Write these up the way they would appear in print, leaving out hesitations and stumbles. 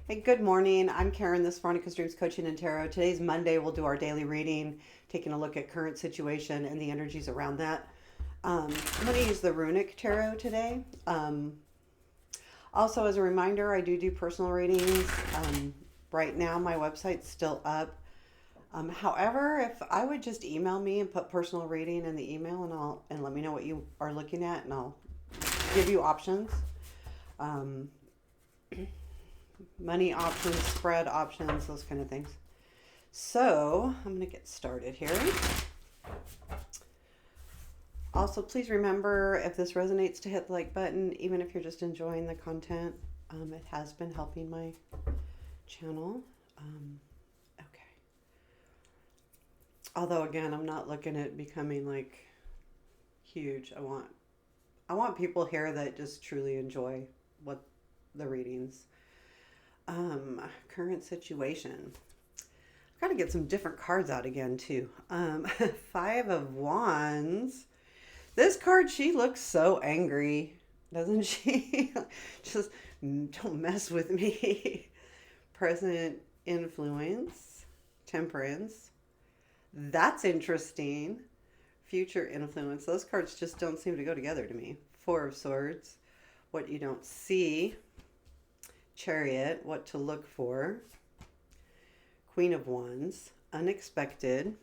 Hey, good morning. I'm Karen, this Veronica's Dreams Coaching and Tarot. Today's Monday. We'll do our daily reading, taking a look at current situation and the energies around that. I'm going to use the Runic Tarot today. Also, as a reminder, I do personal readings. Right now, my website's still up. However, if I would just email me and put personal reading in the email, and let me know what you are looking at, and I'll give you options. Um, Money options, spread options, those kind of things. So I'm going to get started here. Also, please remember if this resonates to hit the like button, even if you're just enjoying the content. It has been helping my channel. Okay. Although again, I'm not looking at becoming like huge. I want people here that just truly enjoy what the readings. Current situation. I've got to get some different cards out again too. Five of Wands. This card, she looks so angry, doesn't she? Just don't mess with me. Present influence, temperance. That's interesting. Future influence. Those cards just don't seem to go together to me. Four of Swords. What you don't see. Chariot. What to look for. Queen of Wands. Unexpected.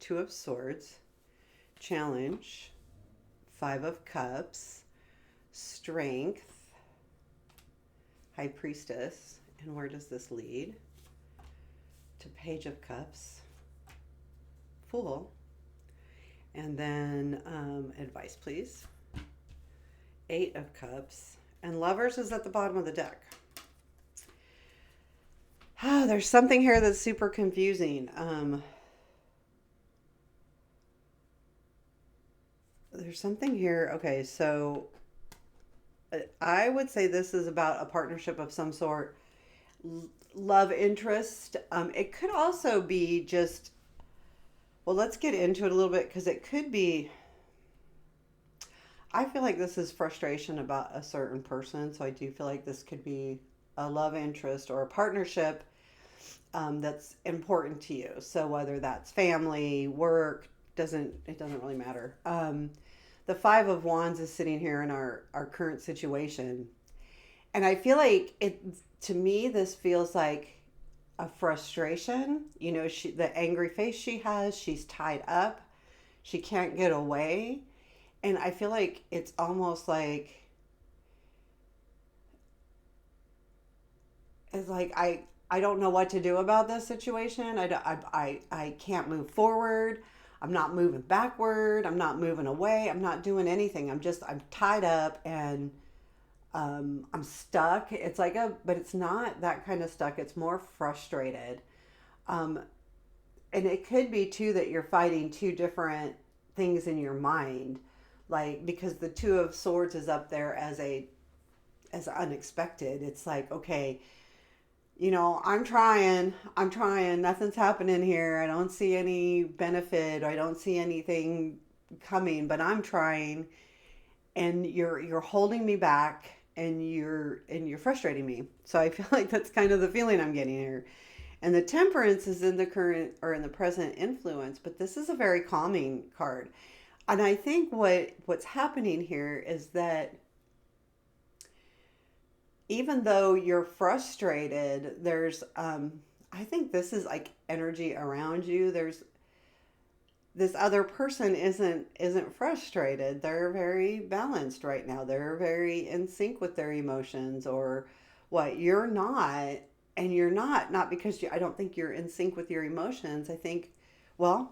Two of Swords. Challenge. Five of Cups. Strength. High Priestess. And where does this lead? To Page of Cups. Fool. And then advice, please. Eight of Cups. And Lovers is at the bottom of the deck. There's something here that's super confusing. There's something here. Okay, so I would say this is about a partnership of some sort, love interest. It could also be just, well, let's get into it a little bit because it could be, I feel like this is frustration about a certain person. So I do feel like this could be a love interest or a partnership that's important to you. So whether that's family, work, it doesn't really matter. The Five of Wands is sitting here in our current situation. And I feel like to me, this feels like a frustration. The angry face she has, she's tied up. She can't get away. And I feel like it's almost like, it's like I don't know what to do about this situation. I can't move forward. I'm not moving backward. I'm not moving away. I'm not doing anything. I'm tied up and I'm stuck. But it's not that kind of stuck. It's more frustrated. Um, and it could be too that you're fighting two different things in your mind. Like, because the Two of Swords is up there as unexpected. It's like, okay, I'm trying, nothing's happening here. I don't see any benefit. I don't see anything coming, but I'm trying, and you're holding me back, and you're frustrating me. So I feel like that's kind of the feeling I'm getting here. And the Temperance is in the current or in the present influence, but this is a very calming card. And I think what's happening here is that even though you're frustrated, there's I think this is like energy around you. There's this other person isn't frustrated. They're very balanced right now. They're very in sync with their emotions, or what you're not. And you're not because I don't think you're in sync with your emotions. I think, well,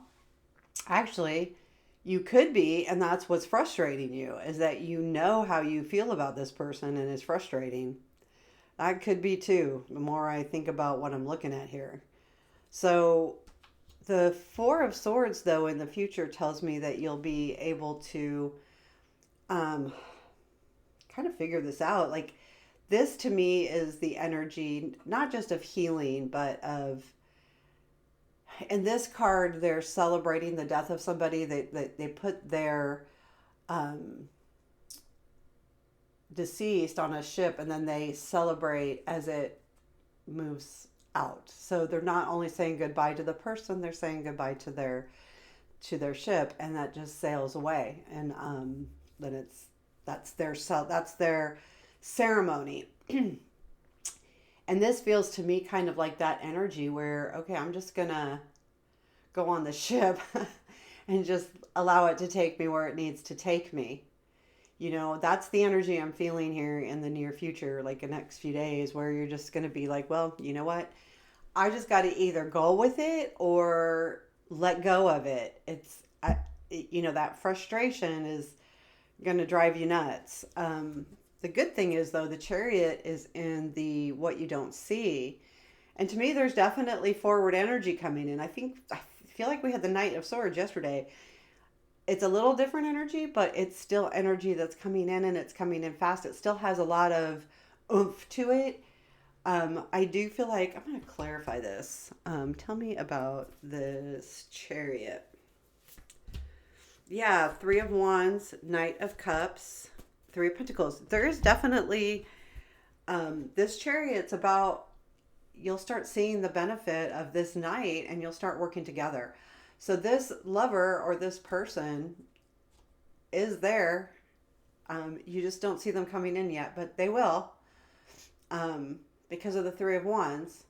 actually, you could be, and that's what's frustrating you, is that you know how you feel about this person and it's frustrating. That could be too, the more I think about what I'm looking at here. So the Four of Swords, though, in the future tells me that you'll be able to um, kind of figure this out. Like, this to me is the energy, not just of healing, but of, in this card, they're celebrating the death of somebody. They put their um, deceased on a ship, and then they celebrate as it moves out. So they're not only saying goodbye to the person, they're saying goodbye to their ship, and that just sails away. And then that's their ceremony. And this feels to me kind of like that energy where, okay, I'm just gonna go on the ship and just allow it to take me where it needs to take me. That's the energy I'm feeling here in the near future, like the next few days, where you're just going to be like, well, you know what? I just got to either go with it or let go of it. That frustration is going to drive you nuts. The good thing is, though, the chariot is in the what you don't see. And to me, there's definitely forward energy coming in. I feel like we had the Knight of Swords yesterday. It's a little different energy, but it's still energy that's coming in, and it's coming in fast. It still has a lot of oomph to it. I do feel like I'm going to clarify this. Tell me about this chariot. Yeah, Three of Wands, Knight of Cups, Three of Pentacles. There is definitely this chariot's about, you'll start seeing the benefit of this knight, and you'll start working together. So this lover or this person is there. You just don't see them coming in yet, but they will, because of the Three of Wands.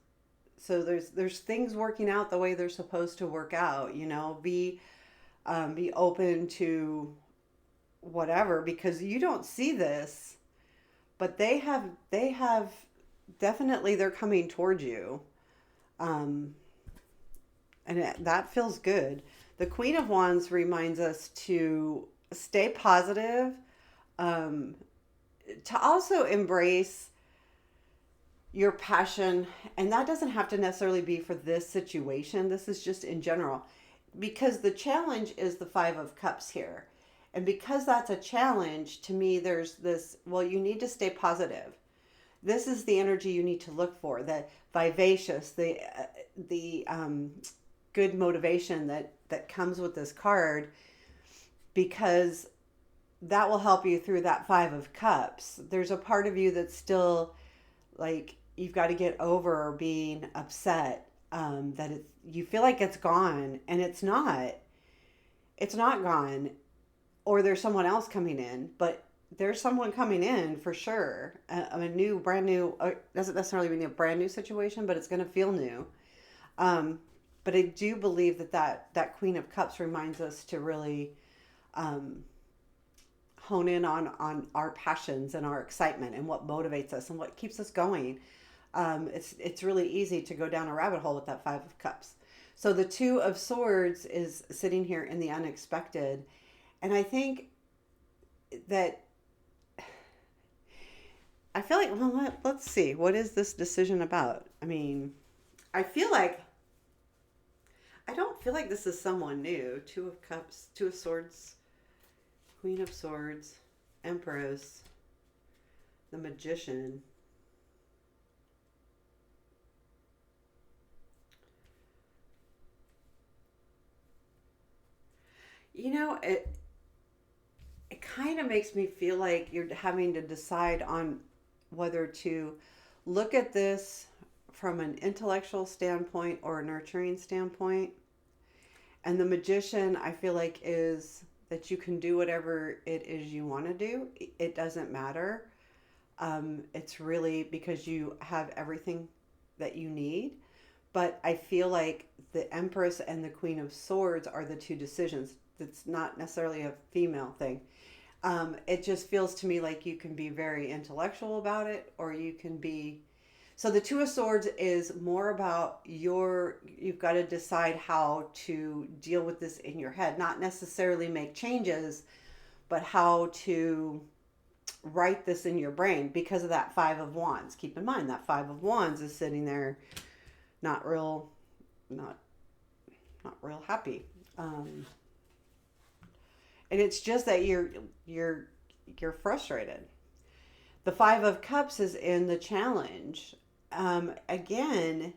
So there's things working out the way they're supposed to work out. Be open to whatever, because you don't see this, but they have definitely, they're coming towards you. That feels good. The Queen of Wands reminds us to stay positive, to also embrace your passion. And that doesn't have to necessarily be for this situation. This is just in general. Because the challenge is the Five of Cups here. And because that's a challenge, to me, there's this, well, you need to stay positive. This is the energy you need to look for, the vivacious, the good motivation that comes with this card, because that will help you through that Five of Cups. There's a part of you that's still like, you've got to get over being upset, that you feel like it's gone, and it's not gone, or there's someone else coming in, but there's someone coming in for sure. A brand new, doesn't necessarily mean a brand new situation, but it's going to feel new. But I do believe that Queen of Cups reminds us to really hone in on our passions and our excitement and what motivates us and what keeps us going. It's really easy to go down a rabbit hole with that Five of Cups. So the Two of Swords is sitting here in the unexpected. And I think that, I feel like, well, let's see. What is this decision about? I mean, I don't feel like this is someone new. Two of Cups, Two of Swords, Queen of Swords, Empress, the Magician. It kind of makes me feel like you're having to decide on whether to look at this from an intellectual standpoint or a nurturing standpoint. And the Magician, I feel like, is that you can do whatever it is you want to do. It doesn't matter. It's really because you have everything that you need. But I feel like the Empress and the Queen of Swords are the two decisions. It's not necessarily a female thing. It just feels to me like you can be very intellectual about it, or you can be... So the Two of Swords is more about you've got to decide how to deal with this in your head, not necessarily make changes, but how to write this in your brain because of that Five of Wands. Keep in mind that Five of Wands is sitting there not real happy. And it's just that you're frustrated. The Five of Cups is in the challenge. Again,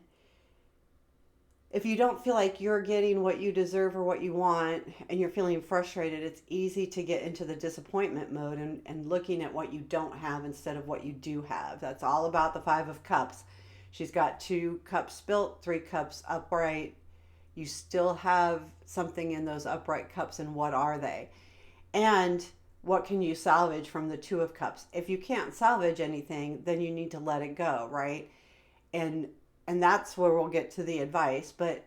if you don't feel like you're getting what you deserve or what you want, and you're feeling frustrated, it's easy to get into the disappointment mode and looking at what you don't have instead of what you do have. That's all about the Five of Cups. She's got 2 cups spilt, 3 cups upright. You still have something in those upright cups, and what are they? And what can you salvage from the 2 of cups? If you can't salvage anything, then you need to let it go, right? And and that's where we'll get to the advice, but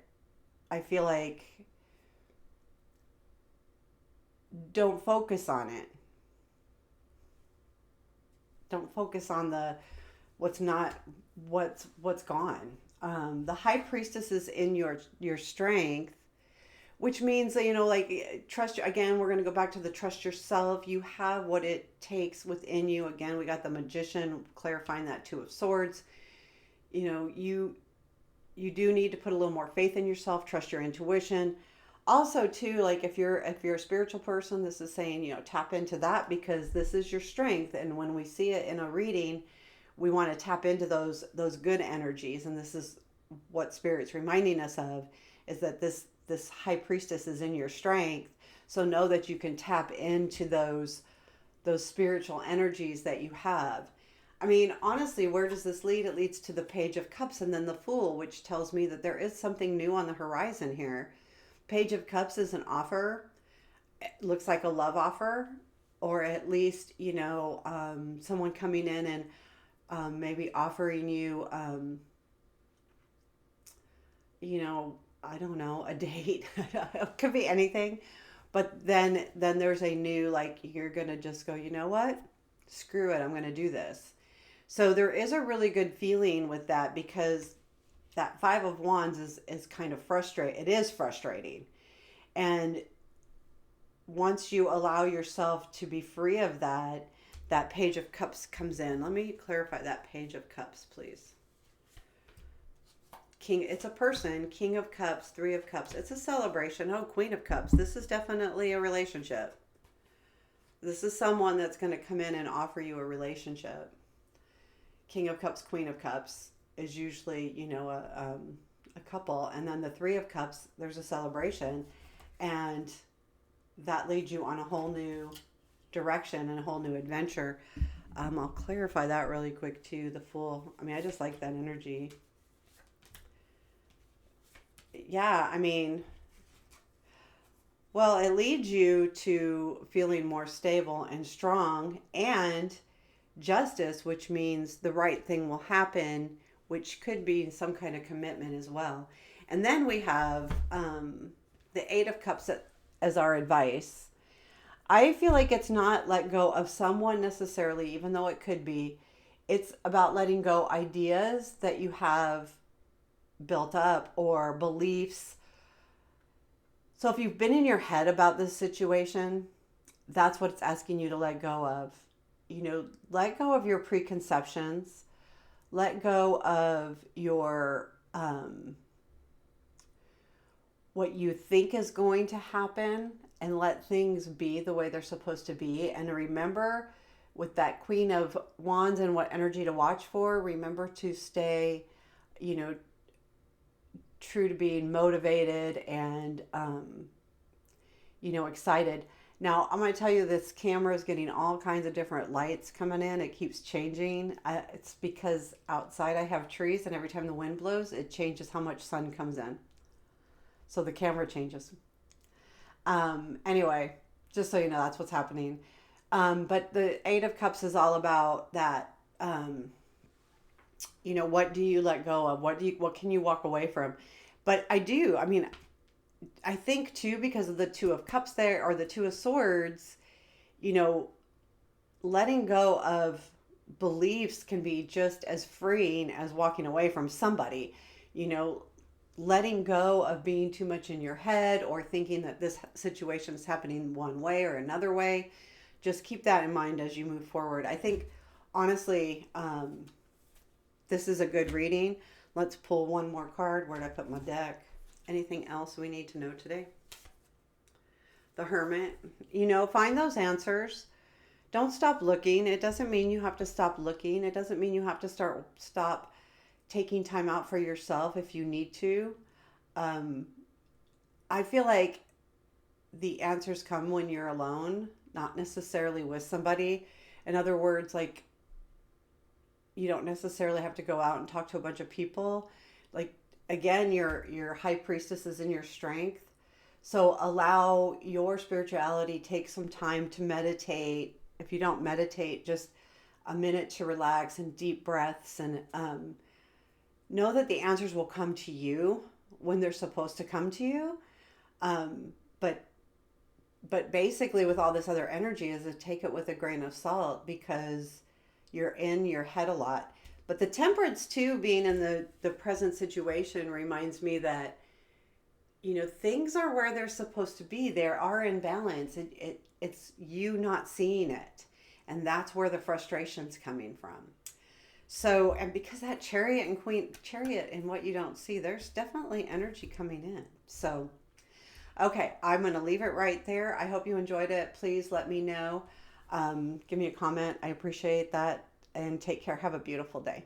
I feel like don't focus on it. Don't focus on the what's not what's gone. The high priestess is in your strength, which means that, like, trust you again. We're going to go back to the trust yourself. You have what it takes within you. Again, we got the magician clarifying that 2 of swords. You do need to put a little more faith in yourself, trust your intuition. Also too, like, if you're a spiritual person, this is saying, tap into that, because this is your strength, and when we see it in a reading, we want to tap into those good energies. And this is what spirit's reminding us of, is that this high priestess is in your strength. So know that you can tap into those spiritual energies that you have. I mean, honestly, where does this lead? It leads to the Page of Cups and then the Fool, which tells me that there is something new on the horizon here. Page of Cups is an offer. It looks like a love offer, or at least, someone coming in and maybe offering you, I don't know, a date. It could be anything. But then there's a new, like, you're going to just go, you know what? Screw it. I'm going to do this. So there is a really good feeling with that, because that 5 of Wands is kind of frustrating. It is frustrating. And once you allow yourself to be free of that Page of Cups comes in. Let me clarify that Page of Cups, please. King, it's a person. King of Cups, 3 of Cups. It's a celebration. Oh, Queen of Cups. This is definitely a relationship. This is someone that's going to come in and offer you a relationship. King of Cups, Queen of Cups is usually, a couple. And then the 3 of Cups, there's a celebration. And that leads you on a whole new direction and a whole new adventure. I'll clarify that really quick too. The Fool. I mean, I just like that energy. Yeah, I mean, well, it leads you to feeling more stable and strong, and justice, which means the right thing will happen, which could be some kind of commitment as well. And then we have the 8 of Cups as our advice. I feel like it's not let go of someone necessarily, even though it could be. It's about letting go ideas that you have built up, or beliefs. So if you've been in your head about this situation, that's what it's asking you to let go of. Let go of your preconceptions. Let go of your what you think is going to happen, and let things be the way they're supposed to be. And remember, with that Queen of Wands and what energy to watch for, remember to stay, true to being motivated and, excited. Now, I'm going to tell you, this camera is getting all kinds of different lights coming in. It keeps changing. It's because outside I have trees, and every time the wind blows, it changes how much sun comes in. So the camera changes. Anyway, just so you know, that's what's happening. But the 8 of Cups is all about that. What do you let go of? What can you walk away from? But I mean, I think too, because of the 2 of Cups there, or the 2 of Swords, letting go of beliefs can be just as freeing as walking away from somebody. Letting go of being too much in your head, or thinking that this situation is happening one way or another way. Just keep that in mind as you move forward. I think, honestly, this is a good reading. Let's pull one more card. Where'd I put my deck? Anything else we need to know today? The Hermit. Find those answers. Don't stop looking. It doesn't mean you have to stop looking. It doesn't mean you have to stop taking time out for yourself if you need to. I feel like the answers come when you're alone, not necessarily with somebody. In other words, like, you don't necessarily have to go out and talk to a bunch of people. Like, again, your high priestess is in your strength. So allow your spirituality, take some time to meditate. If you don't meditate, just a minute to relax and deep breaths, and know that the answers will come to you when they're supposed to come to you. Um, but basically, with all this other energy, is to take it with a grain of salt, because you're in your head a lot. But the temperance too, being in the present situation, reminds me that, things are where they're supposed to be. They are in balance. It's you not seeing it, and that's where the frustration's coming from. So, and because that chariot and queen chariot and what you don't see, there's definitely energy coming in. So, okay, I'm going to leave it right there. I hope you enjoyed it. Please let me know. Give me a comment. I appreciate that. And take care. Have a beautiful day.